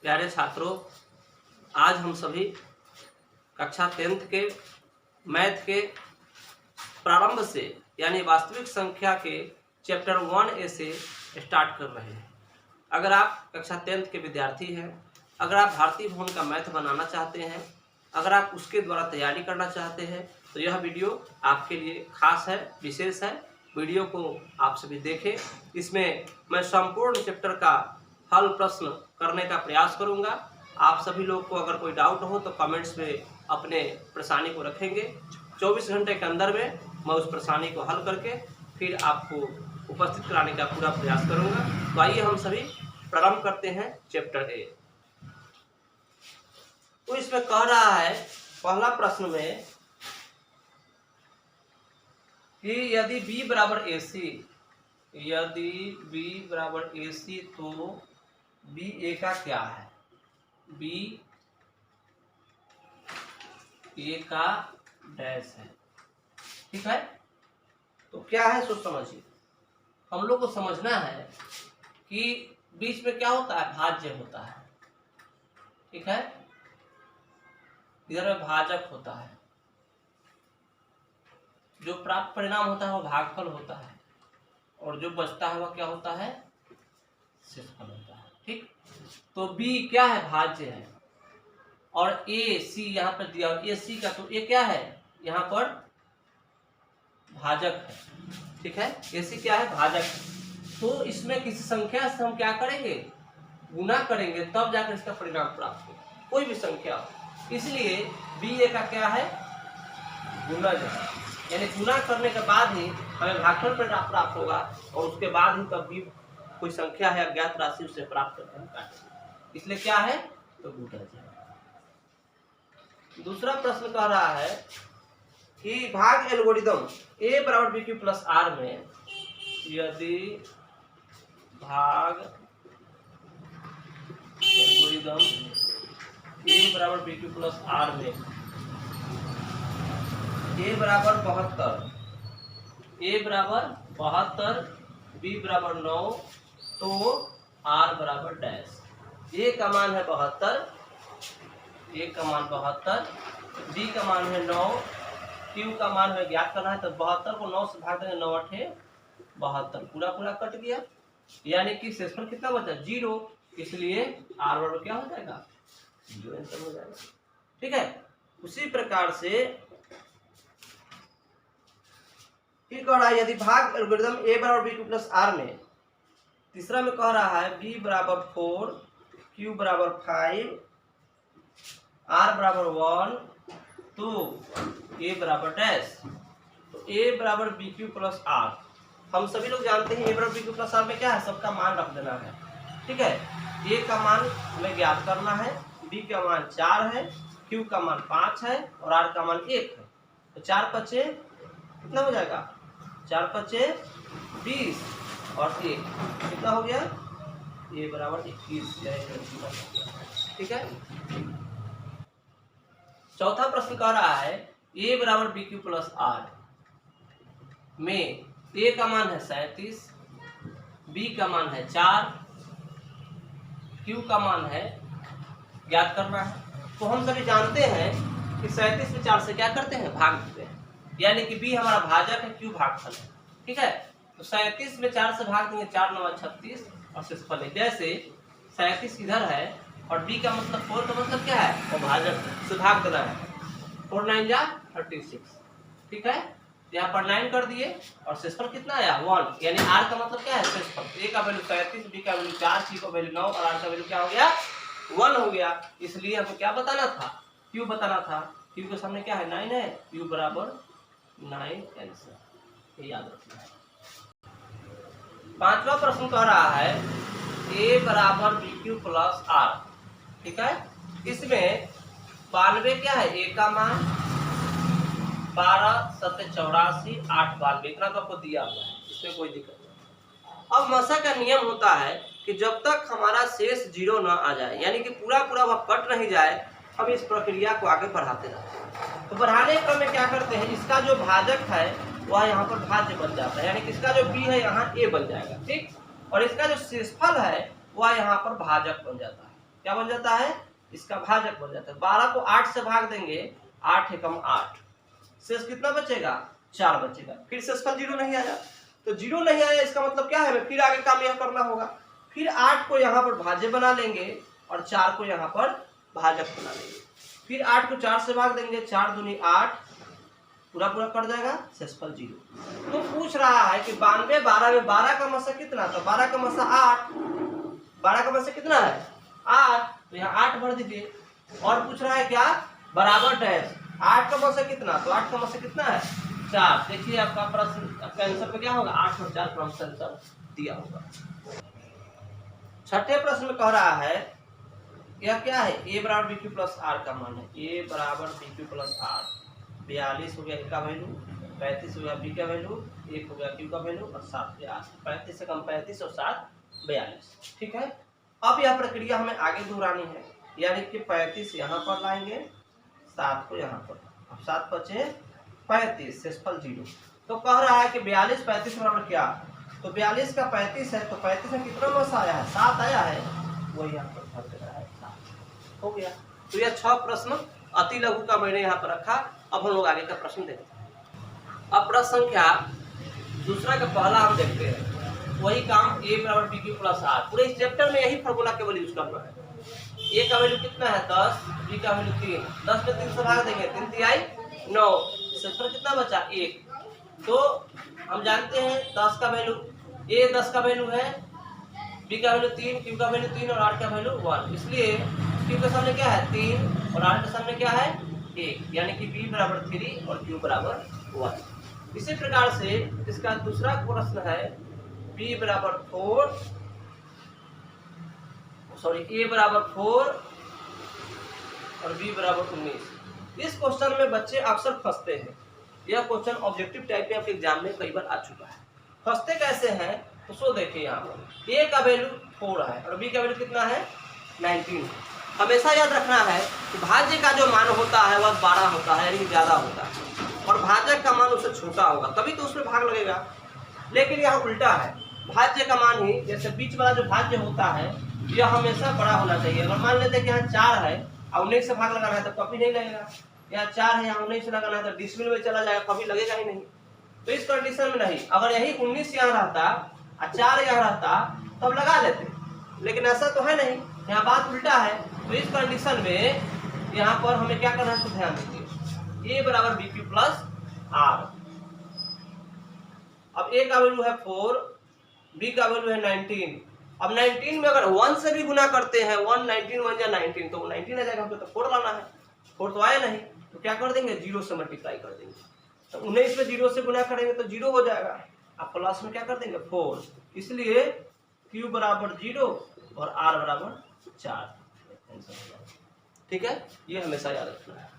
प्यारे छात्रों, आज हम सभी कक्षा 10th के मैथ के प्रारंभ से यानी वास्तविक संख्या के चैप्टर 1A से स्टार्ट कर रहे हैं। अगर आप कक्षा 10th के विद्यार्थी हैं, अगर आप भारतीय भवन का मैथ बनाना चाहते हैं, अगर आप उसके द्वारा तैयारी करना चाहते हैं तो यह वीडियो आपके लिए खास है, विशेष है। वीडियो को आप सभी देखें। इसमें मैं संपूर्ण चैप्टर का हल प्रश्न करने का प्रयास करूंगा। आप सभी लोग को अगर कोई डाउट हो तो कमेंट्स में अपने परेशानी को रखेंगे। 24 घंटे के अंदर में मैं उस परेशानी को हल करके फिर आपको उपस्थित कराने का पूरा प्रयास करूंगा। तो आइए हम सभी प्रारंभ करते हैं चैप्टर ए। तो इसमें कह रहा है पहला प्रश्न में कि यदि b बराबर AC, यदि b बराबर AC तो b a का क्या है? b a का डैश है। ठीक है, तो क्या है सो समझिए। हम लोग को समझना है कि बीच में क्या होता है, भाज्य होता है। ठीक है, इधर में भाजक होता है, जो प्राप्त परिणाम होता है वो भागफल होता है और जो बचता है वह क्या होता है, शेषफल होता है। ठीक, तो b क्या है, भाज्य है, और AC यहाँ पर दिया AC का, तो A क्या है, यहाँ पर भाजक है। ठीक है, AC क्या है, भाजक है। तो इसमें किसी संख्या से हम क्या करेंगे, गुना करेंगे, तब जाकर इसका परिणाम प्राप्त होगा, कोई भी संख्या हो। इसलिए BA का क्या है, गुणज है, यानी गुना करने के बाद ही हमें भागफल परिणाम प्राप्त होगा और उसके बाद ही तब भी कोई संख्या है अज्ञात राशि उसे प्राप्त करके हम काटेंगे। इसलिए क्या है, तो गुणज है। दूसरा प्रश्न कह रहा है कि भाग एल्गोरिदम A बराबर BQ प्लस R में यदि भाग एल्गोरिदम A बराबर BQ प्लस R में A बराबर 72, A बराबर 72, B बराबर 9, तो R बराबर डैश। A का मान है 72, A का मान 72, B का मान है 9, Q का मान है ज्ञात करना है। तो 72 को 9 से भाग देंगे, 9 8 72, पूरा पूरा कट गया, यानी कि शेषफल कितना बचा, 0। इसलिए R बराबर क्या हो जाएगा, 0 आंसर हो जाएगा। ठीक है, उसी प्रकार से फिर कह रहा है यदि भाग एल्गोरिदम A बराबर BQ प्लस R में, तीसरा में कह रहा है B बराबर 4, Q बराबर 5, R बराबर 1, तो A बराबर डैश। तो A बराबर BQ प्लस R, हम सभी लोग जानते हैं A बराबर BQ प्लस R में क्या है, सबका मान रख देना है। ठीक है, A का मान हमें ज्ञात करना है, B का मान 4 है, Q का मान 5 है और R का मान 1 है। तो 4 5 कितना हो जाएगा, 4 5 20 और 1 कितना हो गया, A बराबर 21। ठीक है, चौथा प्रश्न कह रहा है A बराबर BQ प्लस R में A का मान है 37, B का मान है 4, Q का मान है ज्ञात करना है। तो हम सभी जानते हैं कि 37 में 4 से क्या करते हैं, भाग देते हैं, यानी कि B हमारा भाजक है, Q भागफल है। ठीक है, तो 37 में 4 से भाग देंगे, 4 9 36 और शेषफल है। जैसे 37 इधर है और B का मतलब 4 का मतलब क्या है, वो भाजक से भाग देना है, 4 9 जा 36। ठीक है, यहाँ पर 9 कर दिए और शेषफल कितना आया, 1, यानी R का मतलब क्या है, शेषफल। A का वैल्यू 37, B का वैल्यू 4, C का वैल्यू 9 और R का वैल्यू क्या हो गया, 1 हो गया। इसलिए हमको क्या बताना था, Q बताना था। Q के सामने क्या है, 9 है, Q बराबर 9 आंसर, ये याद रखना है। पांचवा प्रश्न कह रहा है A बराबर BQ प्लस R। ठीक है, इसमें 92 क्या है, A का मान 12 7 84 8 92, इतना तो आपको दिया हुआ है, इसमें कोई दिक्कत नहीं। अब मसा का नियम होता है कि जब तक हमारा शेष 0 ना आ जाए, यानी कि पूरा पूरा वह कट नहीं जाए, हम इस प्रक्रिया को आगे बढ़ाते रहते हैं। तो बढ़ाने क्रम में क्या करते हैं, इसका जो भाजक है वह यहाँ पर भाज्य बन जाता है, यानी कि इसका जो B है यहाँ A बन जाएगा। ठीक, और इसका जो शेषफल है वह यहाँ पर भाजक बन जाता है। क्या बन जाता है, इसका भाजक बन जाता है। 12 को 8 से भाग देंगे, 8 एकम 8, शेष कितना बचेगा, 4 बचेगा। फिर शेषफल 0 नहीं आया, तो 0 नहीं आया इसका मतलब क्या है, फिर आगे काम यह करना होगा। फिर 8 को यहाँ पर भाज्य बना लेंगे और 4 को यहाँ पर भाजक बना लेंगे। फिर 8 को 4 से भाग देंगे, 4 दूनी 8, पूरा पूरा कट जाएगा, शेषफल 0। तो पूछ रहा है कि 92 12 में 12 का मसा कितना, तो 12 का मसा 8, 12 का मसा कितना है 8, तो यहाँ 8 भर दीजिए। और पूछ रहा है क्या, बराबर डैश, 8 का मसा कितना, तो 8 का मसा कितना है 4। देखिए आपका प्रश्न, आपका आंसर पे क्या होगा, 8 और 4 का आंसर दिया होगा। छठे प्रश्न में कह रहा है यह क्या है, a बराबर बी क्यू प्लस आर का मान है, a बराबर बी क्यू प्लस आर। 42 हो गया a का वैल्यू, 35 हो गया b का वैल्यू, 1 हो गया q का वैल्यू और 7 गया 35 से कम 35 और 7 42। ठीक है, अब यह प्रक्रिया हमें आगे दोहरानी है, यानी कि 35 यहाँ पर लाएंगे, 7 को यहाँ पर, अब 7 बचे 35, शेषफल 0। तो कह रहा है कि 42 35 बराबर क्या, तो 42 का 35 है, तो 35 में कितना मसा आया है, 7 आया है, वही यहाँ पर भर दे रहा है, 7 हो गया। तो यह 6 प्रश्न अति लघु का मैंने यहाँ पर रखा। अब हम लोग आगे का प्रश्न देखते हैं। अब प्रश्न संख्या दूसरा का पहला हम देखते हैं, वही काम a बराबर बी क्यू प्लस आर। पूरे इस चैप्टर में यही फॉर्मूला केवल यूज करना है। a का वैल्यू कितना है 10, b का वैल्यू 3, 10 में 3 से भाग देंगे, 3 तिहाई 9, शेषफल कितना बचा 1। तो हम जानते हैं 10 का वैल्यू, a 10 का वैल्यू है, b का वैल्यू 3, q का वैल्यू 3 और r का वैल्यू 1, इसलिए q के सामने क्या है 3 और r के सामने क्या है 1, यानी कि b बराबर 3 और q बराबर 1। इसी प्रकार से इसका दूसरा प्रश्न है b बराबर 4, सॉरी a बराबर 4 और b बराबर 19। इस क्वेश्चन में बच्चे अक्सर फंसते हैं। यह क्वेश्चन ऑब्जेक्टिव टाइप में आपके एग्जाम में कई बार आ चुका है। फंसते कैसे हैं, तो सो देखिए यहाँ पर a का वैल्यू 4 है और b का वैल्यू कितना है 19। हमेशा याद रखना है कि भाज्य का जो मान होता है वह 12 होता है, यानी ज्यादा होता है, और भाजक का मान उससे छोटा होगा, तभी तो उसमें भाग लगेगा। लेकिन यहाँ उल्टा है, भाज्य का मान ही, जैसे बीच वाला जो भाज्य होता है यह हमेशा बड़ा होना चाहिए। अगर मान लेते हैं कि यहाँ 4 है और 19 से भाग लगाना है तो कभी नहीं लगेगा, यहाँ 4 है यहाँ 19 से लगाना है तो डिसमिल में चला जाएगा, कभी लगेगा ही नहीं। तो इस कंडीशन में नहीं, अगर यही 19 यहाँ रहता और 4 यहाँ रहता तब लगा लेते, लेकिन ऐसा तो है नहीं, यहाँ बात उल्टा है। तो इस कंडीशन में यहाँ पर हमें क्या करना है, तो ध्यान दीजिए, a बराबर बी क्यू प्लस आर। अब a का वैल्यू है 4, b का वैल्यू है 19। अब 19 में अगर 1 से भी गुना करते हैं, 1 19 1 या 19, तो 19 आ जाएगा, हमको तो 4 लाना है, 4 तो आया नहीं, तो क्या कर देंगे 0 से मल्टीप्लाई कर देंगे। तो 19 में 0 से गुना करेंगे तो 0 हो जाएगा, अब प्लस में क्या कर देंगे 4, इसलिए q बराबर 0 और r बराबर 4। ठीक है, ये हमेशा याद रखना है।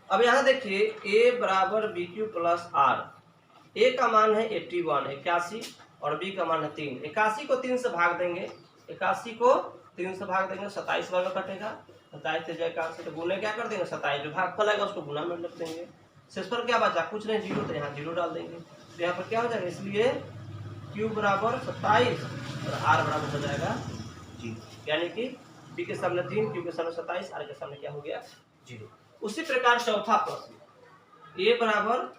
अब यहाँ देखिए a बराबर b q plus r, a का मान है 81 और b का मान है 3। 81 को 3 से भाग देंगे, 81 को 3 से भाग देंगे, 27 बार में कटेगा, 27 से जाएगा से तो गुने क्या कर देंगे 27, जो भागफल आएगा उसको गुना में रख देंगे। शेषफल क्या बचा, कुछ नहीं 0, तो यहाँ 0 डाल देंगे, तो यहाँ पर क्या हो जाएगा, इसलिए q बराबर 27 और r बराबर हो जाएगा 0, यानी कि b के सामने 3, q के सामने 27, r के सामने क्या हो गया 0। उसी प्रकार चौथा प्रश्न, a बराबर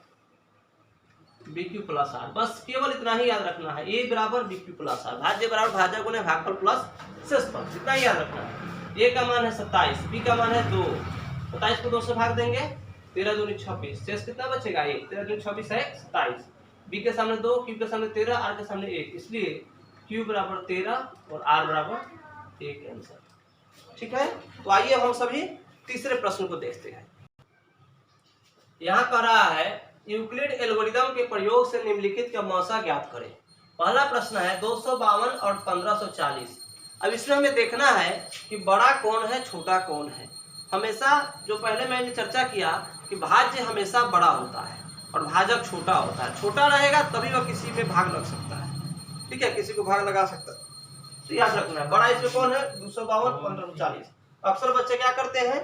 बी क्यू प्लस आर, बस केवल इतना ही याद रखना है, a बराबर बी क्यू प्लस आर, भाज्य बराबर भाजक गुने भागफल प्लस शेषफल, इतना ही याद रखना है। a का मान है 27, b का मान है 2, 27 को 2 से भाग देंगे, 13 दूनी 26, शेष कितना बचेगा 1, 13 दूनी 26 है 27, b के सामने 2, q के सामने 13, r के सामने 1, इसलिए q बराबर 13 और r बराबर 1 आंसर। ठीक है, तो आइए हम सभी तीसरे प्रश्न को देखते हैं। यहाँ कह रहा है यूक्लिड एल्गोरिथम के प्रयोग से निम्नलिखित का मौसा ज्ञात करें। पहला प्रश्न है 252 और 1540। अब इसमें हमें देखना है कि बड़ा कौन है छोटा कौन है। हमेशा जो पहले मैंने चर्चा किया कि भाज्य हमेशा बड़ा होता है और भाजक छोटा होता है, छोटा रहेगा तभी वह किसी में भाग लग सकता है। ठीक है, किसी को भाग लगा सकता है, तो याद रखना है बड़ा इसमें कौन है 252 1540। अक्सर बच्चे क्या करते हैं,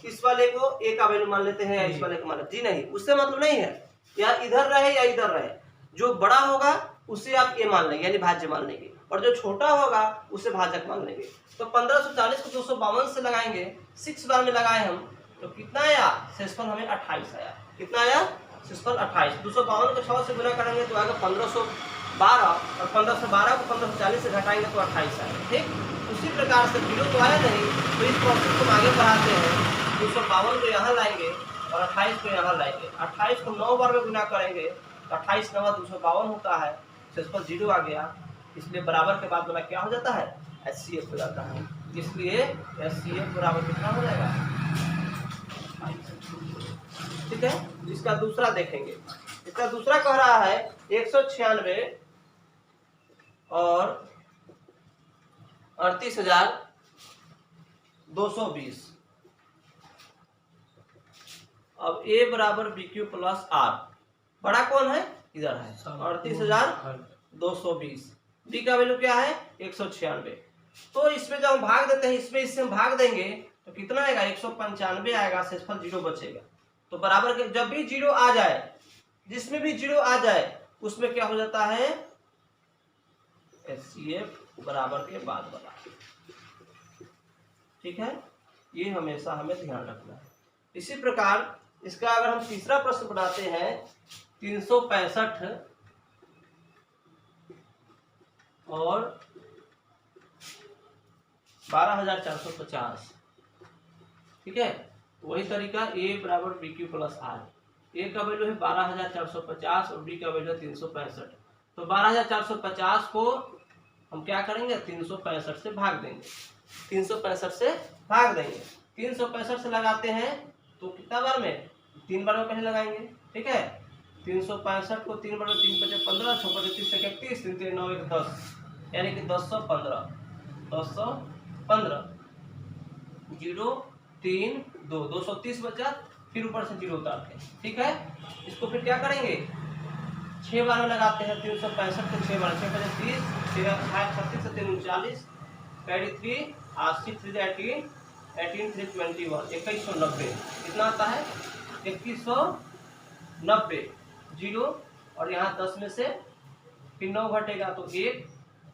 इस वाले को a का वैल्यू मान लेते हैं या इस वाले को मान लेते हैं। जी नहीं, उससे मतलब नहीं है, या इधर रहे या इधर रहे, जो बड़ा होगा उसे आप a मान लेंगे, यानी भाज्य मान लेंगे, और जो छोटा होगा उसे भाजक मान लेंगे। तो 1540 को 252 से लगाएंगे, 6 बार में लगाए हम, तो कितना आया शेषफल हमें 28 आया। कितना आया शेषफल 28। 252 को 6 से गुना करेंगे तो आएगा 1512, और 1512 को 1540 से घटाएंगे तो 28 आएगा। ठीक, उसी प्रकार से जीरो तो आया नहीं, तो इस प्रोसेस को आगे बढ़ाते हैं। 252 को यहाँ लाएंगे और 28 को यहाँ लाएंगे। 28 को 9 बार में गुना करेंगे तो 28 9 252 होता है, शेषफल 0 आ गया। इसलिए बराबर के बाद वाला क्या हो जाता है, HCF हो जाता है। इसलिए HCF बराबर कितना हो जाएगा, ठीक है। इसका दूसरा देखेंगे। इसका दूसरा कह रहा है 196 और 38,220। अब A बराबर BQ प्लस R, बड़ा कौन है, इधर है 38,220। B का वैल्यू क्या है 196। तो इसमें जब हम भाग देते हैं, इसमें इससे हम भाग देंगे तो कितना आएगा 195 आएगा, शेषफल 0 बचेगा। तो बराबर के जब भी 0 आ जाए, जिसमें भी 0 आ जाए उसमें क्या हो जाता है, HCF बराबर के बाद वाला। ठीक है, ये हमेशा हमें ध्यान रखना है। इसी प्रकार इसका अगर हम तीसरा प्रश्न बनाते हैं 365 और 12,450। ठीक है, वही तरीका A बराबर BQ प्लस R। A का वैल्यू है 12,450 और B का वैल्यू है 365। तो 12,450 को हम क्या करेंगे, 365 से भाग देंगे। 365 से भाग देंगे, 365 से लगाते हैं तो कितना बार में, 3 बार में पहले लगाएंगे। ठीक है, 365 को 3 बार में, 3 5 15, 6 5 30 31, 3 3 9 1 10, यानी कि 1015 0 3 2 230 बचा, फिर ऊपर से 0 उतारते हैं। ठीक है, इसको फिर क्या करेंगे, 6 बार में लगाते हैं। 365 को 6 बार, 6 5 30, 6 36 से 3 39, कैरी 3 80 3 18 18 3 21, 2190। कितना आता है 2190 0, और यहाँ 10 में से फिर 9 घटेगा तो 1,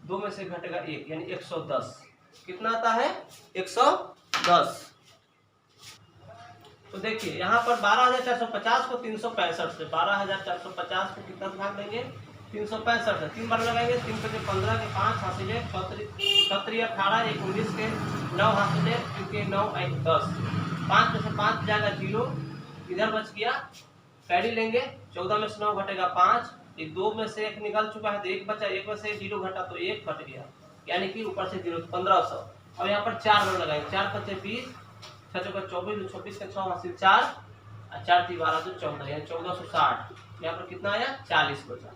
2 में से घटेगा 1, यानी 110। कितना आता है 110। तो देखिए यहाँ पर 12,450 को 365 से, 12,450 को कितना भाग देंगे, 365 से 3 बार लगाएंगे। 3 5 15 के 5 हासिले, 17 18 1 19 के 9 हासिले, क्योंकि 9 1 10, 5 में से 5 जाएगा 0, इधर बच गया, कैरी लेंगे। 14 में से 9 घटेगा 5, ये 2 में से 1 निकल चुका है तो 1 बचा, 1 में से 0 घटा तो 1 घट गया, यानी कि ऊपर से 0 1500। अब यहाँ पर 4 बार लगाएंगे, 4 5 20, 6 4 24, 26 के 6 हासिल 4, और 4 3 12 तो 14, यानी 1460। यहाँ पर कितना आया 40 बचा।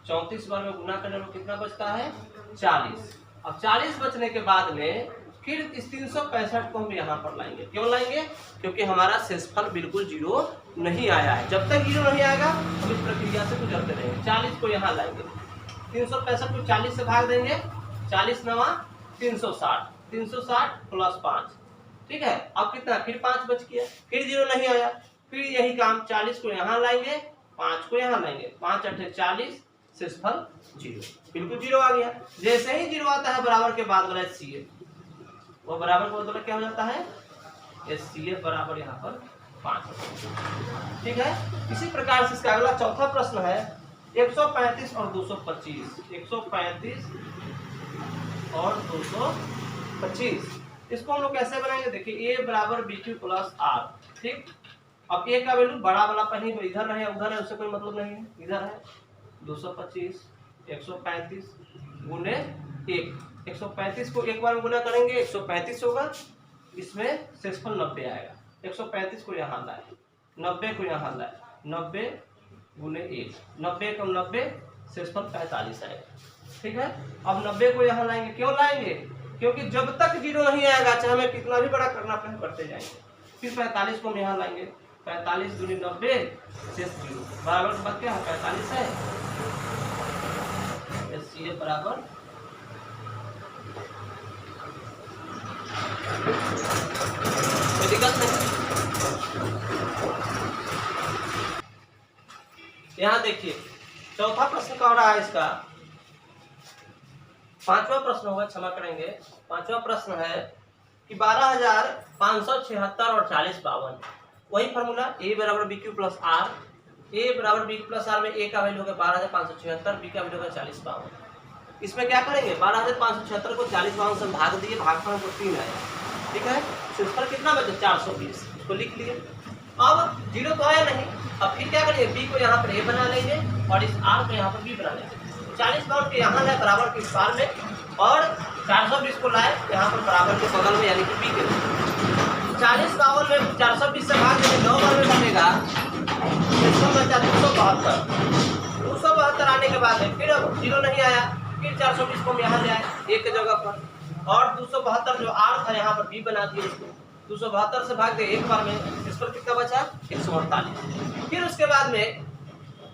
34 बार में गुना करने में कितना बचता है 40। अब 40 बचने के बाद में फिर इस 365 को हम यहाँ पर लाएंगे। क्यों लाएंगे, क्योंकि हमारा शेषफल बिल्कुल 0 नहीं आया है। जब तक 0 नहीं आएगा हम इस प्रक्रिया से गुजरते रहेंगे। 40 को यहाँ लाएंगे, 365 को 40 से भाग देंगे, 40 9 360, 360 प्लस 5। ठीक है, अब कितना, फिर 5 बच गया, फिर 0 नहीं आया, फिर यही काम, 40 को यहाँ लाएंगे, 5 को यहाँ लाएंगे, 5 8 40, शेषफल 0, बिल्कुल 0 आ गया। जैसे ही 0 आता है बराबर के बाद वाला HCF, वो बराबर को मतलब क्या हो जाता है, HCF बराबर यहाँ पर 5। ठीक है, इसी प्रकार से इसका अगला चौथा प्रश्न है 135 और 225। 135 और 225, इसको हम लोग कैसे बनाएंगे, देखिए A बराबर BQ प्लस R। ठीक, अब A का वैल्यू बड़ा वाला पहले तो इधर है, उधर है, उससे कोई मतलब नहीं है, इधर है 225, 135 गुने 1, 135 को एक बार में गुना करेंगे 135 होगा, इसमें शेषफल 90 आएगा। 135 को यहाँ लाए, 90 को यहाँ लाए, 90 गुने 1, 90 को 90, शेषफल 45 आएगा। ठीक है, अब 90 को यहाँ लाएंगे। क्यों लाएंगे, क्योंकि जब तक 0 नहीं आएगा चाहे हमें कितना भी बड़ा करना पड़े बढ़ते जाएंगे। फिर 45 को हम यहाँ लाएंगे, 45 गुने 90 शेष 0, बराबर के बाद क्या है 45 है। HCF बराबर कोई दिक्कत नहीं। यहाँ देखिए चौथा प्रश्न कह रहा है इसका पांचवा प्रश्न होगा, क्षमा करेंगे। पांचवा प्रश्न है कि 12,576 और 40/52, वही फॉर्मूला ए बराबर बी क्यू प्लस आर। ए बराबर बी प्लस आर में ए का वैल्यू होगा 12,576, बी का वैल्यू होगा 40/52। इसमें क्या करेंगे, 12,576 को 40/52 से भाग दिए, भागफल हमको 3 आया, ठीक है। सिंपल कितना बचे 420, इसको लिख लिए। अब जीरो तो आया नहीं, अब फिर क्या करेंगे, बी को यहाँ पर ए बना लेंगे और इस आर को यहाँ पर बी बना लेंगे। 40/52 के यहाँ लाए बराबर के इस पार में, और 420 को लाए यहाँ पर बराबर के बगल में, यानी कि बी के 40/52 में 420 से भाग देंगे, 9 बार में बनेगा 272। 272 आने के बाद फिर अब जीरो नहीं आया, फिर 420 को हम यहाँ ले आए एक जगह पर, और 272 जो आर था यहाँ पर बी बना दिए इसको। 272 से भाग दे एक बार में, इस पर कितना बचा 148। फिर उसके बाद में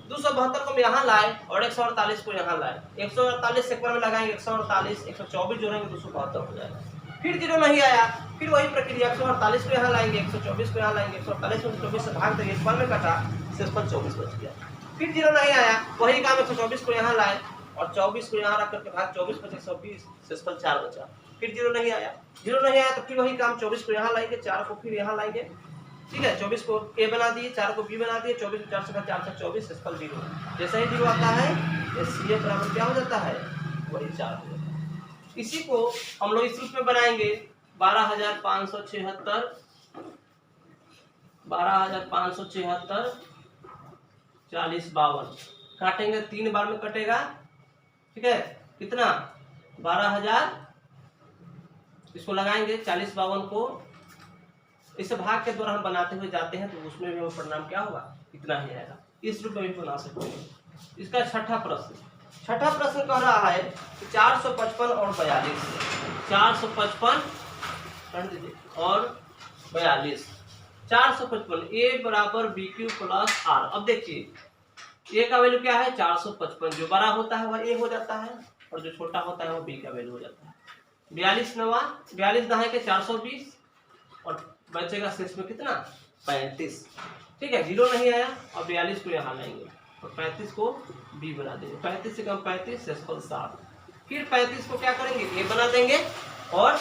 272 को हम यहाँ लाए और 148 को यहाँ लाए। 148 से एक बार में लगाएंगे 148, 124 जोड़ेंगे 272 हो जाएगा। फिर जीरो नहीं आया, फिर वही प्रक्रिया 148 को यहाँ लाएंगे, 124 को यहाँ लाएंगे, 148 में 24 से भाग देंगे, एक बार में कटा, शेषफल 24 बच गया। फिर जीरो नहीं आया, वही काम 124 को यहाँ लाए और 24 को यहाँ रख करके भाग 24 बचे 120, शेषफल 4 बचा। फिर जीरो नहीं आया, तो फिर वही काम 24 को यहाँ लाएंगे, 4 को फिर यहाँ लाएंगे, ठीक है। 24 को ए बना दिए, 4 को बी बना दिए, 24 4 से 24, शेषफल 0। जैसे ही जीरो आता है सी बराबर क्या हो जाता है, वही 4 हो जाता है। इसी को हम लोग इस रूप में बनाएंगे, 12,576 40/52 काटेंगे, 3 बार में कटेगा, ठीक है। कितना 12,000, इसको लगाएंगे 40/52 को, इसे भाग के द्वारा हम बनाते हुए जाते हैं, तो उसमें भी हमें परिणाम क्या होगा, इतना ही आएगा। इस रूप में भी बना सकते हैं। इसका छठा प्रश्न कह रहा है कि 455 और 42, 455 और 42, 455 ए बराबर बी क्यू प्लस आर। अब देखिए ए का वैल्यू क्या है 455, जो बड़ा होता है वह ए हो जाता है और जो छोटा होता है वह बी का वैल्यू हो जाता है। 42 नवा 42 दहाई के 420 और बचेगा शेष में कितना 35, ठीक है। जीरो नहीं आया और 42 को यहाँ लाएंगे और 35 को बी बना देंगे, 35 से कम 35, शेषफल 7। फिर 35 को क्या करेंगे ए बना देंगे और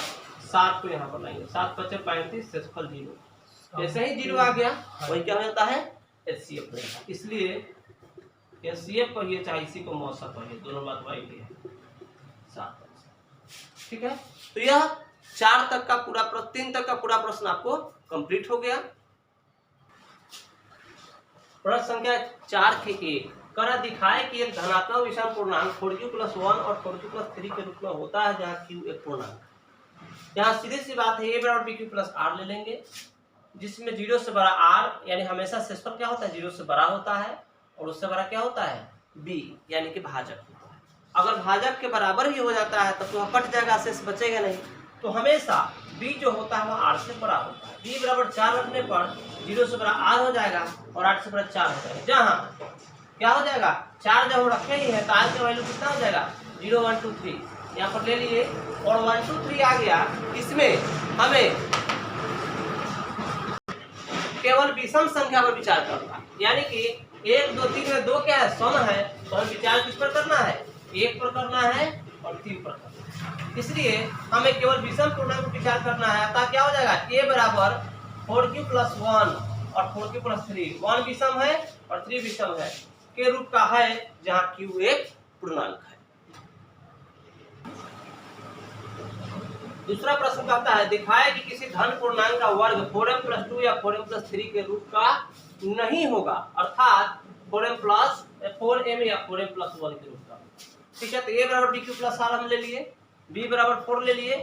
7 को यहाँ पर लाएंगे, 7 बचे 35, शेषफल 0। जैसे ही जीरो आ गया वही क्या हो जाता है एचसीएफ बनेगा। इसलिए एचसीएफ कहिए चाहे इसी को मौसा कहिए, दोनों बात वही है 7, ठीक है। तो यह 4 तक का पूरा 3 तक का पूरा प्रश्न आपको कंप्लीट हो गया। प्रश्न संख्या 4 के 1 करा दिखाए कि एक धनात्मक विषम पूर्णांक 4q+1 और 4q+3 के रूप में होता है, जहाँ q एक पूर्णांक। यहाँ सीधी सी बात है, a बराबर bq प्लस आर ले लेंगे, जिसमें 0 से बड़ा r, यानी हमेशा शेषफल क्या होता है 0 से बड़ा होता है, और उससे बड़ा क्या होता है b, यानी कि भाजक होता है। अगर भाजक के बराबर भी हो जाता है तब तो वह कट जाएगा, शेष बचेगा नहीं। तो हमेशा b जो होता है वह r से बड़ा होता है। b बराबर 4 रखने पर 0 से बड़ा r हो जाएगा और 8 से बड़ा 4 हो जाएगा। जहाँ क्या हो जाएगा 4 जब हम रखे ही है तो r का वैल्यू कितना हो जाएगा 0 1 2 3, यहाँ पर ले लिए और 1 2 3 आ गया। इसमें हमें केवल विषम संख्या पर विचार करना, यानी कि 1 2 3 में 2 क्या है सम है, तो हमें विचार किस पर करना है 1 पर करना है और 3 पर करना है। इसलिए हमें केवल विषम पूर्णांक पर विचार करना है, अतः क्या हो जाएगा a बराबर 4q+1 और 4q+3, 1 विषम है और 3 विषम है के रूप का है, जहाँ q एक पूर्णांक है। दूसरा प्रश्न कहता है दिखाए कि किसी धन पूर्णांक का वर्ग 4m+2 या 4m+3 के रूप का नहीं होगा, अर्थात 4m या 4m+1 के रूप का, ठीक है। तो a बराबर bq प्लस आर हम ले लिए, b बराबर 4 ले लिए,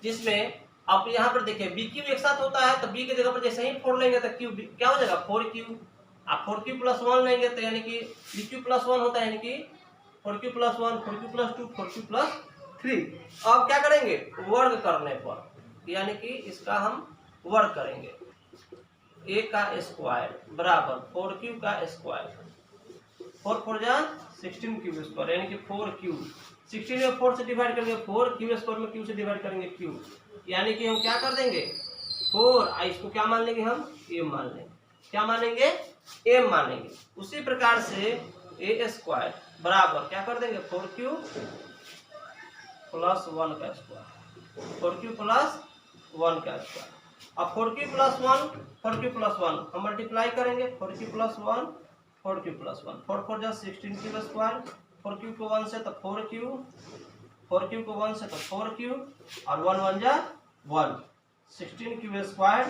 जिसमें आप यहाँ पर देखिए bq एक साथ होता है तो b की जगह पर जैसे ही 4 लेंगे तो q क्या हो जाएगा 4q, आप 4q+1 लेंगे तो यानी कि bq+1 होता है, यानी कि 4q+1 4q+2 4q+3। अब क्या करेंगे वर्ग करने पर, यानी कि इसका हम वर्ग करेंगे, a का स्क्वायर बराबर 4q का स्क्वायर, 4 4 जा 16q², यानी कि 4q, 16 में 4 से डिवाइड करेंगे 4q² में q से डिवाइड करेंगे q, यानी कि हम क्या कर देंगे 4, इसको क्या मान लेंगे हम m मान लेंगे, क्या मानेंगे m मानेंगे। उसी प्रकार से a² बराबर क्या कर देंगे 4q प्लस 1 का स्क्वायर, 4q प्लस 1 का स्क्वायर। अब 4q प्लस 1, 4q प्लस 1 हम मल्टीप्लाई करेंगे, 4q प्लस 1, 4q प्लस 1, 4 4 जा 16q स्क्वायर, 4q को 1 से तो 4q, 4q को 1 से तो 4q और 1 1 जा 1, 16q square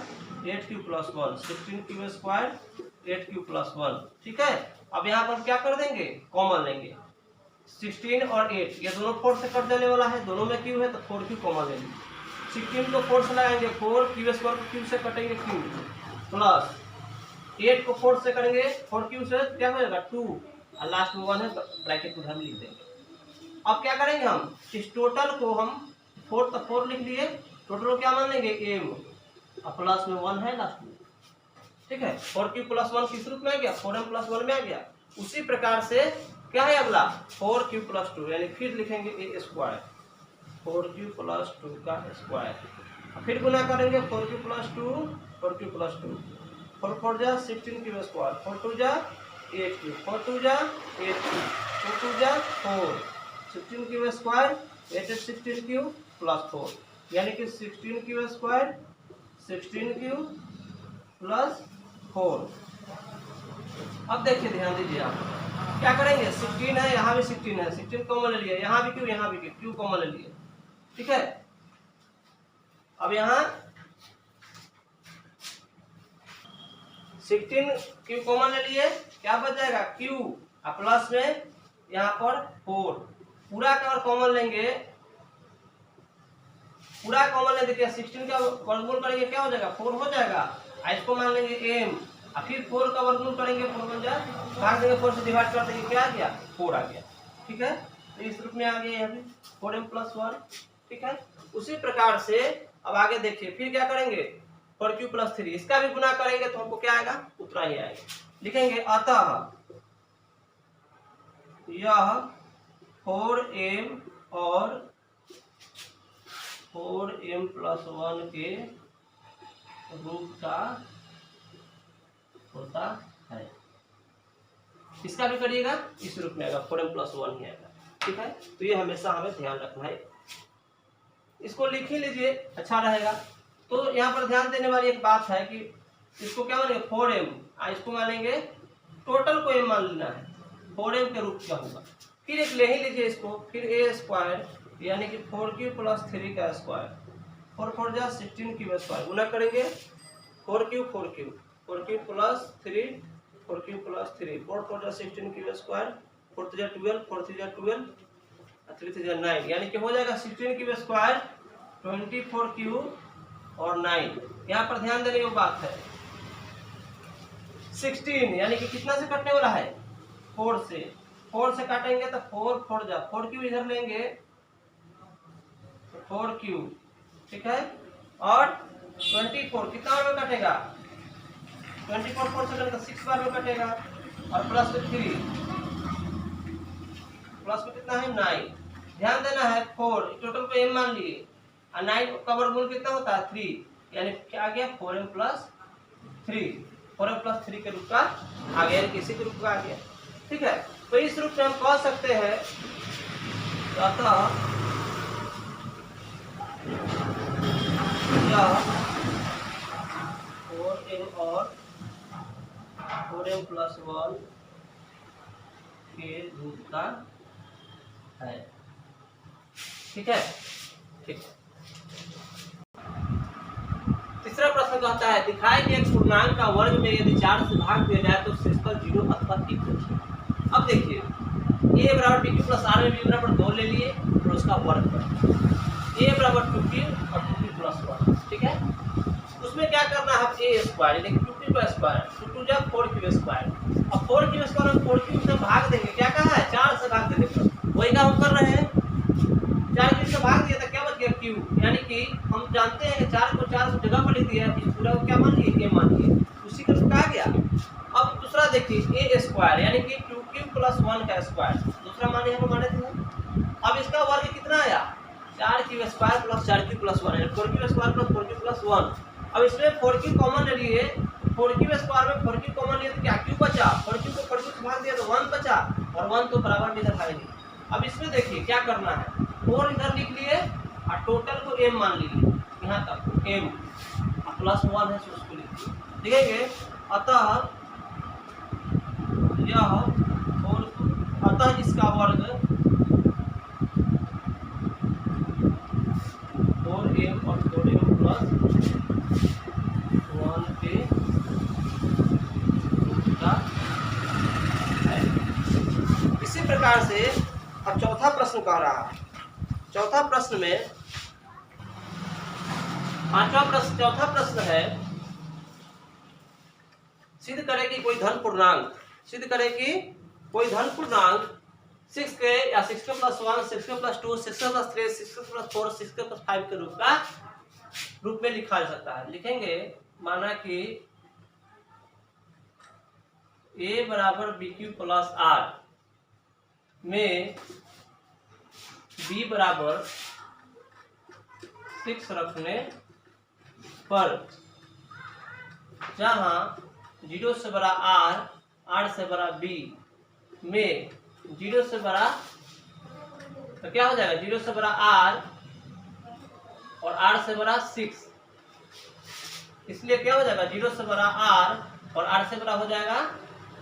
8q plus 1, 16q square 8q plus 1। ठीक है, अब यहाँ पर क्या कर देंगे, कॉमन लेंगे, 16 और 8 ये दोनों 4 से कट जाने वाला है, दोनों में q है तो 4q कॉमन ले लीजिए। 16 को 4 से लगाएंगे 4, q स्क्वायर को q से कटेंगे q प्लस 8 को 4 से करेंगे 4q से क्या हो जाएगा 2 और लास्ट में 1 है तो ब्रैकेट उधर लिख देंगे। अब क्या करेंगे, हम इस टोटल को हम 4 तो 4 लिख लिए, टोटल को क्या मान लेंगे m और प्लस में 1 है लास्ट में। ठीक है, 4q प्लस 1 किस रूप में आ गया, 4m प्लस 1 में आ गया। उसी प्रकार से क्या है अगला 4q प्लस 2 यानी फिर लिखेंगे a स्क्वायर, 4q प्लस 2 का स्क्वायर, फिर गुना करेंगे 4q प्लस 2, 4q प्लस 2, 4 4 जा 16q स्क्वायर, 4 2 जा 8q, 4 2 जा 8q, 4 2 जा 4, 16q स्क्वायर 8 16q प्लस 4 यानी कि 16q स्क्वायर 16q प्लस 4। अब देखिए ध्यान दीजिए, आप क्या करेंगे, 16 है यहाँ भी 16 है, 16 कॉमन ले लिए, यहाँ भी q, यहाँ भी q कॉमन ले लिए। ठीक है, अब यहाँ 16 q कॉमन ले लिए, क्या बच जाएगा q और प्लस में यहाँ पर 4, पूरा का कॉमन लेंगे, पूरा कॉमन ले, देखिए 16 का वर्गमूल करेंगे क्या हो जाएगा 4 हो जाएगा, इसको मान लेंगे m और फिर 4 का वर्गमूल करेंगे 4 बन जाए, भाग देंगे 4 से डिवाइड कर देंगे, क्या आ गया 4 आ गया। ठीक है, तो इस रूप में आ गया यहाँ पे 4m प्लस 1। ठीक है, उसी प्रकार से अब आगे देखिए, फिर क्या करेंगे 4q प्लस 3, इसका भी गुना करेंगे तो हमको क्या आएगा, उतना ही आएगा। लिखेंगे अतः यह 4m और 4m प्लस 1 के रूप का होता है। इसका भी करिएगा, इस रूप में आएगा 4m प्लस 1 ही आएगा। ठीक है, तो ये हमेशा हमें ध्यान रखना है, इसको लिख ही लीजिए अच्छा रहेगा। तो यहाँ पर ध्यान देने वाली एक बात है कि इसको क्या मानेंगे 4m, इसको मानेंगे टोटल को m मान लेना है, 4m के रूप क्या होगा, फिर एक ले ही लीजिए इसको, फिर a स्क्वायर यानी कि 4q प्लस 3 का स्क्वायर, 4 4 जा 16q स्क्वायर, गुना करेंगे 4q 4q, 4q plus 3, 4q plus 3, 4 4 जा 16q स्क्वायर, 4 3 जा 12, 4 3 जा 12, 3 3 जा 9 यानी कि हो जाएगा 16q स्क्वायर 24q और 9। यहाँ पर ध्यान देने की बात है 16 यानी कि कितना से कटने वाला है 4 से, 4 से काटेंगे तो 4 4 जा 4q इधर लेंगे 4q। ठीक है, और 24 कितना बार में कटेगा 24 4 से कटेगा 6 बार में कटेगा, और प्लस में 3, प्लस में कितना है 9। ध्यान देना है 4 टोटल को m मान लिए और 9 का वर्गमूल कितना होता है 3 यानी क्या आ गया 4m प्लस 3, 4m प्लस 3 के रूप का आ गया, किसी के रूप का आ गया। ठीक है, तो इस रूप में हम कह सकते हैं अतः यह 4m और 4m प्लस 1 के रूप का है। ठीक है, ठीक। तीसरा प्रश्न कहता है दिखाई गए एक पूर्णांक का वर्ग में यदि 4 से भाग दिया जाए तो शेषफल 0 अथवा 3 होगा। अब देखिए a बराबर bq प्लस r में b बराबर 2 ले लिए और उसका वर्ग कर a बराबर 2q और 2q प्लस 1। ठीक है, उसमें क्या करना है a स्क्वायर यानी 2q का स्क्वायर, 2 2 जा 4q स्क्वायर, अब 4q स्क्वायर हम 4q से भाग देंगे, क्या कहा है 4 से भाग देने पर, वही काम हम कर रहे हैं, 4q से भाग दिया तो क्या बच गया q, यानी कि हम जानते हैं कि 4 को 4 जगह पर लिख दिया, इस पूरा को क्या मान लिए a मान लिए, उसी के रूप का आ गया। अब दूसरा देखिए a स्क्वायर यानी कि 2q प्लस 1 का स्क्वायर, दूसरा मान हम माने थे। अब इसका वर्ग कितना आया 4q square plus 4q plus 1 यानी 4q square plus 4q plus 1। अब इसमें 4q कॉमन ले लिए, 4q स्क्वायर में 4q कॉमन लिए तो क्या q बचा, 4q को 4q से भाग दिया तो 1 बचा और 1 तो बराबर में दिखाई नहीं। अब इसमें देखिए क्या करना है, 4 इधर लिख लिए और टोटल को m मान लीजिए, यहाँ तक m प्लस 1 है तो उसको लिखिए, देखेंगे। अतः यह अतः इसका वर्ग 4m और 4m प्लस 1 के रूप का है। इसी प्रकार से अब चौथा प्रश्न कह रहा है। चौथा प्रश्न में चौथा प्रश्न है, सिद्ध करें कि कोई धन पूर्णांक 6k या 6k plus 1, 6k plus 2, 6k plus 3, 6k plus 4, 6k plus 5 के रूप में लिखा जा सकता है। लिखेंगे, माना कि a बराबर bq प्लस r में b बराबर 6 रखने पर जहां 0 से बड़ा r से बड़ा b में 0 से बड़ा तो क्या हो जाएगा, 0 से बड़ा r और r से बड़ा 6, इसलिए क्या हो जाएगा, 0 से बड़ा r और r से बड़ा हो जाएगा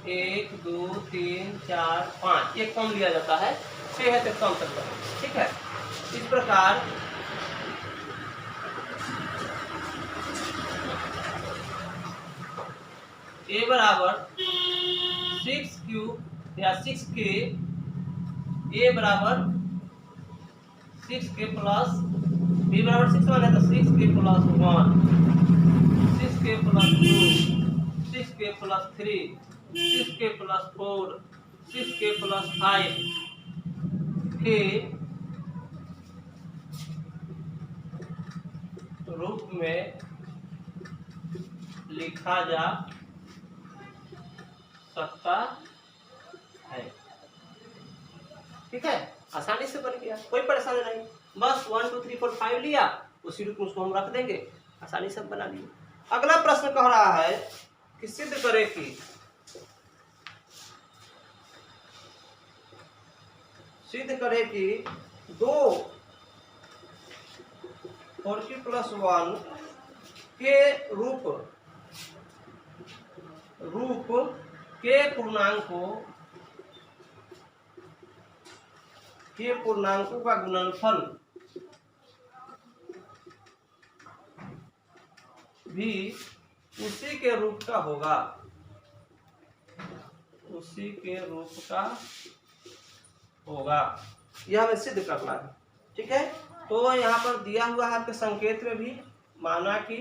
1 2 3 4 5, एक कम लिया जाता है, 6 है तो कम सकता है, ठीक है। इस प्रकार a बराबर 6q या 6k, a बराबर 6k प्लस b बराबर 6 है तो 6k plus 1, 6k plus 2, 6k plus 3, 6k plus 4, 6k plus 5 के रूप में लिखा जा सकता है, ठीक है। आसानी से बन गया, कोई परेशानी नहीं, बस 1 2 3 4 5 लिया, उसी रूप में उसको हम रख देंगे, आसानी से बना लिए। अगला प्रश्न कह रहा है कि सिद्ध करे कि 2 4q प्लस 1 के रूप के पूर्णांकों का गुणनफल भी उसी के रूप का होगा, यह हमें सिद्ध करना है, ठीक है। तो यहाँ पर दिया हुआ है आपके संकेत में भी, माना कि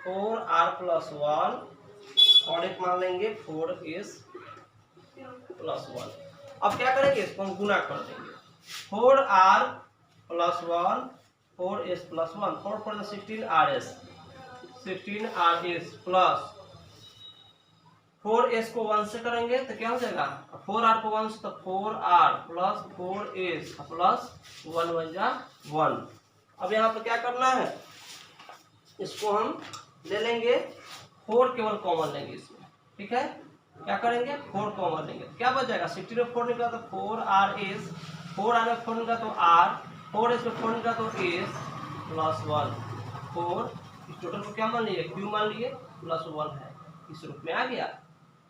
4r प्लस 1 और एक मान लेंगे 4s प्लस 1। अब क्या करेंगे, इसको हम गुना कर देंगे, 4r plus 1 4s plus 1, 4 4 16rs plus 4s को 1 से करेंगे तो क्या हो जाएगा, 4r को 1 से तो 4r प्लस 4s प्लस 1 बन जा 1। अब यहाँ पर क्या करना है, इसको हम ले लेंगे 4 केवल कॉमन लेंगे इसमें, ठीक है। क्या करेंगे, 4 कॉमन लेंगे, क्या बच जाएगा, 16 में 4 निकला तो 4rs, 4r में 4 निकला तो r, 4s में 4 निकला तो s प्लस 1, 4 इस टोटल को क्या मान लिए, q मान लिए, प्लस 1 है, इस रूप में आ गया।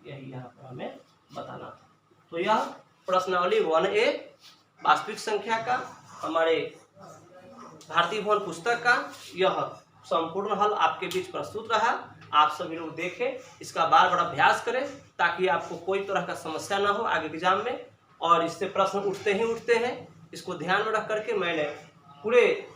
यही यहाँ पर हमें बताना था। तो यह प्रश्नावली 1A वास्तविक संख्या का हमारे भारतीय भवन पुस्तक का यह संपूर्ण हल आपके बीच प्रस्तुत रहा। आप सभी लोग देखें, इसका बार बार अभ्यास करें ताकि आपको कोई तरह का समस्या ना हो आगे एग्जाम में। और इससे प्रश्न उठते ही उठते हैं, इसको ध्यान में रख करके मैंने पूरे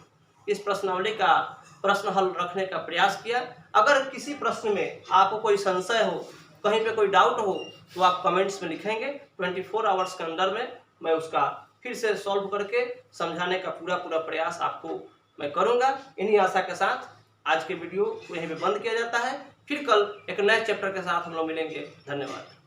इस प्रश्नावली का प्रश्न हल रखने का प्रयास किया। अगर किसी प्रश्न में आपको कोई संशय हो, कहीं पे कोई डाउट हो, तो आप कमेंट्स में लिखेंगे। 24 आवर्स के अंदर में मैं उसका फिर से सॉल्व करके समझाने का पूरा प्रयास आपको मैं करूंगा। इन्हीं आशा के साथ आज के वीडियो को यहीं पे बंद किया जाता है। फिर कल एक नए चैप्टर के साथ हम लोग मिलेंगे। धन्यवाद।